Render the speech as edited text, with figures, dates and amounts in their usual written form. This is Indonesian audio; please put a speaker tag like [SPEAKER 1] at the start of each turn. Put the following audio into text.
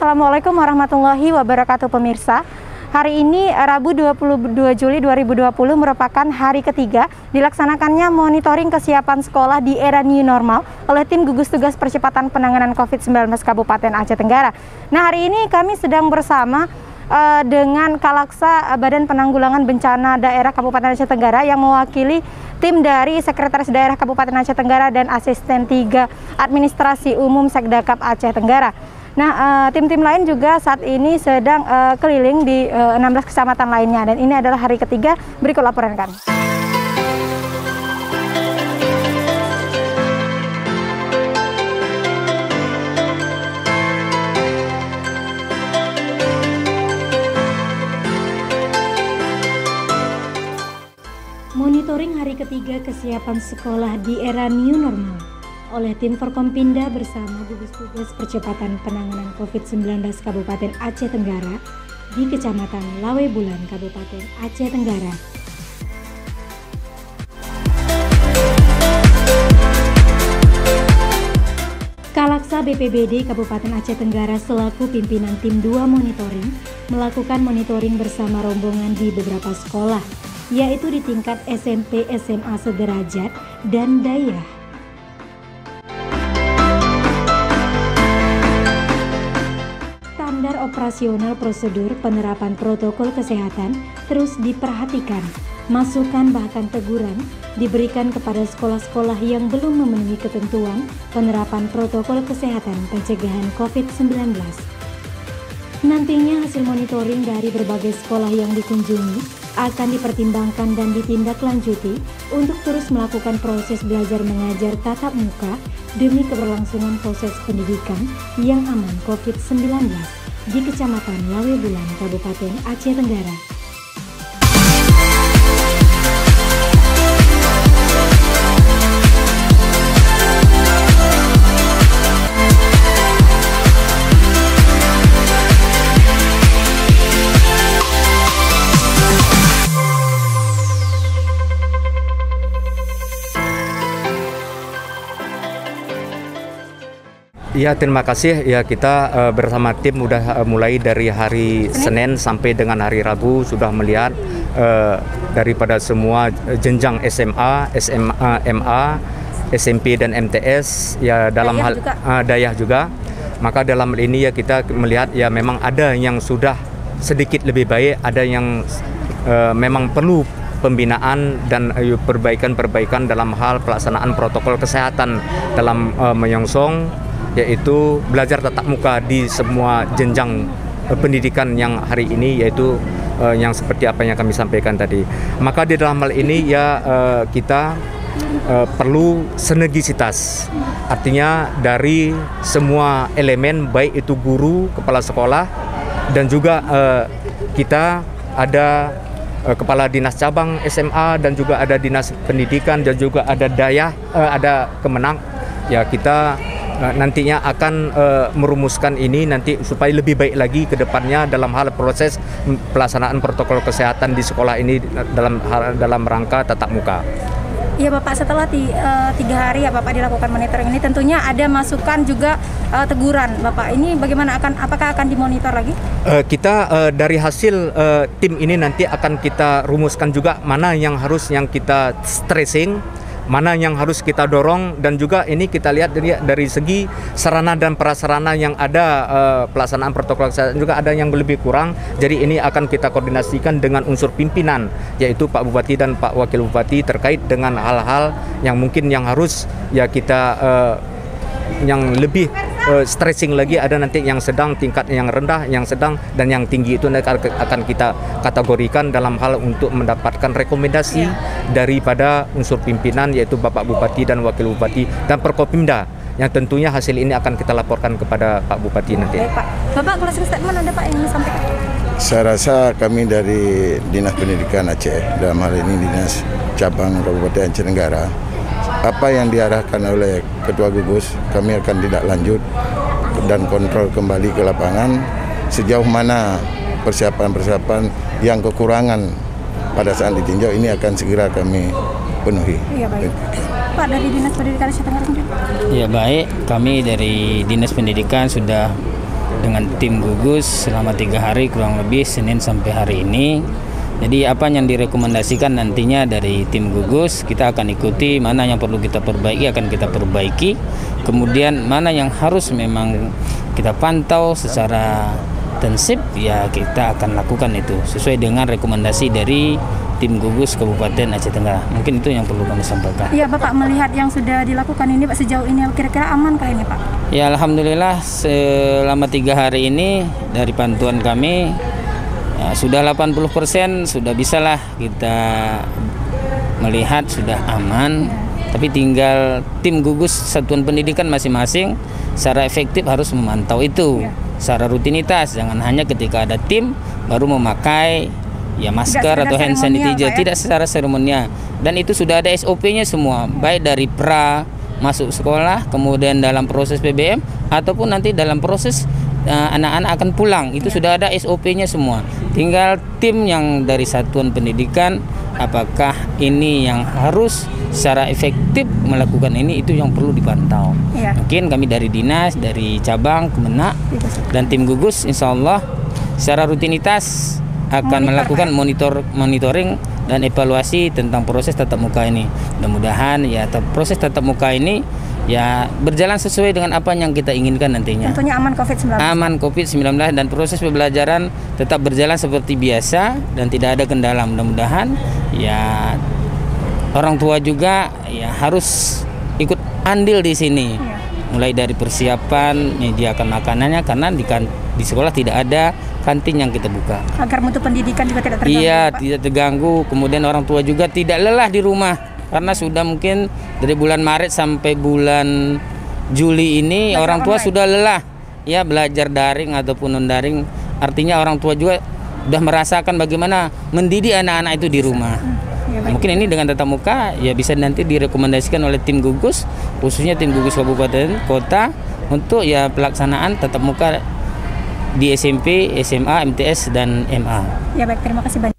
[SPEAKER 1] Assalamualaikum warahmatullahi wabarakatuh pemirsa. Hari ini Rabu 22 Juli 2020 merupakan hari ketiga dilaksanakannya monitoring kesiapan sekolah di era new normal oleh tim gugus tugas percepatan penanganan COVID-19 Kabupaten Aceh Tenggara. Nah, hari ini kami sedang bersama dengan Kalaksa Badan Penanggulangan Bencana Daerah Kabupaten Aceh Tenggara yang mewakili tim dari Sekretaris Daerah Kabupaten Aceh Tenggara dan Asisten 3 Administrasi Umum Sekdakap Aceh Tenggara. Nah, tim-tim lain juga saat ini sedang keliling di 16 kecamatan lainnya, dan ini adalah hari ketiga. Berikut laporan kami. Monitoring hari ketiga kesiapan sekolah di era new normal oleh tim Forkompinda bersama gugus tugas percepatan penanganan COVID-19 Kabupaten Aceh Tenggara di Kecamatan Lawebulan, Kabupaten Aceh Tenggara. Kalaksa BPBD Kabupaten Aceh Tenggara selaku pimpinan tim 2 monitoring melakukan monitoring bersama rombongan di beberapa sekolah, yaitu di tingkat SMP, SMA sederajat, dan daerah. Standar operasional prosedur penerapan protokol kesehatan terus diperhatikan. Masukan bahkan teguran diberikan kepada sekolah-sekolah yang belum memenuhi ketentuan penerapan protokol kesehatan pencegahan COVID-19. Nantinya hasil monitoring dari berbagai sekolah yang dikunjungi akan dipertimbangkan dan ditindaklanjuti untuk terus melakukan proses belajar mengajar tatap muka demi keberlangsungan proses pendidikan yang aman COVID-19 di Kecamatan Lawebulan, Kabupaten Aceh Tenggara.
[SPEAKER 2] Ya, terima kasih. Ya, kita bersama tim udah mulai dari hari Senin sampai dengan hari Rabu sudah melihat daripada semua jenjang SMA, MA, SMP dan MTS ya dalam hal dayah juga. Maka dalam hal ini ya kita melihat ya memang ada yang sudah sedikit lebih baik, ada yang memang perlu pembinaan dan perbaikan dalam hal pelaksanaan protokol kesehatan dalam menyongsong yaitu belajar tatap muka di semua jenjang pendidikan yang hari ini, yaitu yang seperti apa yang kami sampaikan tadi. Maka di dalam hal ini ya kita perlu sinergisitas, artinya dari semua elemen, baik itu guru, kepala sekolah, dan juga kita ada kepala dinas cabang SMA, dan juga ada dinas pendidikan, dan juga ada dayah, ada kemenang. Ya, kita nantinya akan merumuskan ini nanti supaya lebih baik lagi ke depannya dalam hal proses pelaksanaan protokol kesehatan di sekolah ini dalam rangka tatap muka.
[SPEAKER 1] Iya Bapak, setelah 3 hari ya Bapak dilakukan monitoring ini, tentunya ada masukan juga teguran Bapak. Ini bagaimana, apakah akan dimonitor lagi?
[SPEAKER 2] Kita dari hasil tim ini nanti akan kita rumuskan juga mana yang kita stressing, mana yang harus kita dorong, dan juga ini kita lihat dari segi sarana dan prasarana yang ada pelaksanaan protokol kesehatan juga ada yang lebih kurang. Jadi ini akan kita koordinasikan dengan unsur pimpinan, yaitu Pak Bupati dan Pak Wakil Bupati, terkait dengan hal-hal yang mungkin yang harus ya kita yang lebih stressing lagi. Ada nanti yang sedang, tingkat yang rendah, yang sedang, dan yang tinggi itu akan kita kategorikan dalam hal untuk mendapatkan rekomendasi daripada unsur pimpinan, yaitu Bapak Bupati dan Wakil Bupati dan Forkompinda, yang tentunya hasil ini akan kita laporkan kepada Pak Bupati nanti.
[SPEAKER 1] Baik, Pak. Bapak, closing statement ada Pak yang disampaikan?
[SPEAKER 3] Saya rasa kami dari Dinas Pendidikan Aceh, dalam hal ini Dinas Cabang Kabupaten Aceh Tenggara, apa yang diarahkan oleh Ketua Gugus, kami akan tindak lanjut dan kontrol kembali ke lapangan sejauh mana persiapan-persiapan yang kekurangan pada saat ditinjau ini akan segera kami penuhi.
[SPEAKER 1] Iya, baik. Pak, dari Dinas Pendidikan Aceh Tenggara sendiri?
[SPEAKER 4] Ya, baik, kami dari Dinas Pendidikan sudah dengan tim gugus selama 3 hari kurang lebih Senin sampai hari ini. Jadi apa yang direkomendasikan nantinya dari tim gugus kita akan ikuti, mana yang perlu kita perbaiki akan kita perbaiki. Kemudian mana yang harus memang kita pantau secara intensif ya kita akan lakukan itu sesuai dengan rekomendasi dari tim gugus Kabupaten Aceh Tenggara. Mungkin itu yang perlu kami sampaikan.
[SPEAKER 1] Iya Bapak, melihat yang sudah dilakukan ini Pak sejauh ini kira-kira amankah ini Pak?
[SPEAKER 4] Ya alhamdulillah selama 3 hari ini dari pantauan kami ya, sudah 80% sudah bisalah kita melihat sudah aman. Tapi tinggal tim gugus satuan pendidikan masing-masing secara efektif harus memantau itu secara rutinitas. Jangan hanya ketika ada tim baru memakai ya masker atau hand sanitizer, tidak secara seremonial. Dan itu sudah ada SOP-nya semua, baik dari pra masuk sekolah, kemudian dalam proses PBM ataupun nanti dalam proses anak-anak akan pulang, itu sudah ada SOP-nya semua. Tinggal tim yang dari satuan pendidikan apakah ini yang harus secara efektif melakukan ini, itu yang perlu dipantau. Mungkin kami dari dinas, dari cabang, Kemenak dan tim gugus insya Allah secara rutinitas akan melakukan monitoring dan evaluasi tentang proses tatap muka ini. Mudah-mudahan ya proses tatap muka ini ya berjalan sesuai dengan apa yang kita inginkan nantinya.
[SPEAKER 1] Tentunya aman COVID-19.
[SPEAKER 4] Aman COVID-19 dan proses pembelajaran tetap berjalan seperti biasa dan tidak ada kendala. Mudah-mudahan ya orang tua juga ya harus ikut andil di sini. Mulai dari persiapan, menyediakan makanannya karena di sekolah tidak ada kantin yang kita buka.
[SPEAKER 1] Agar mutu pendidikan juga tidak terganggu.
[SPEAKER 4] Iya, tidak terganggu. Kemudian orang tua juga tidak lelah di rumah karena sudah mungkin dari bulan Maret sampai bulan Juli ini belajar orang tua online. Sudah lelah ya belajar daring ataupun non daring. Artinya orang tua juga sudah merasakan bagaimana mendidik anak-anak itu di rumah. Mungkin ini dengan tatap muka ya bisa nanti direkomendasikan oleh tim gugus, khususnya tim gugus kabupaten kota untuk ya pelaksanaan tatap muka di SMP, SMA, MTS dan MA.
[SPEAKER 1] Ya baik, terima kasih banyak.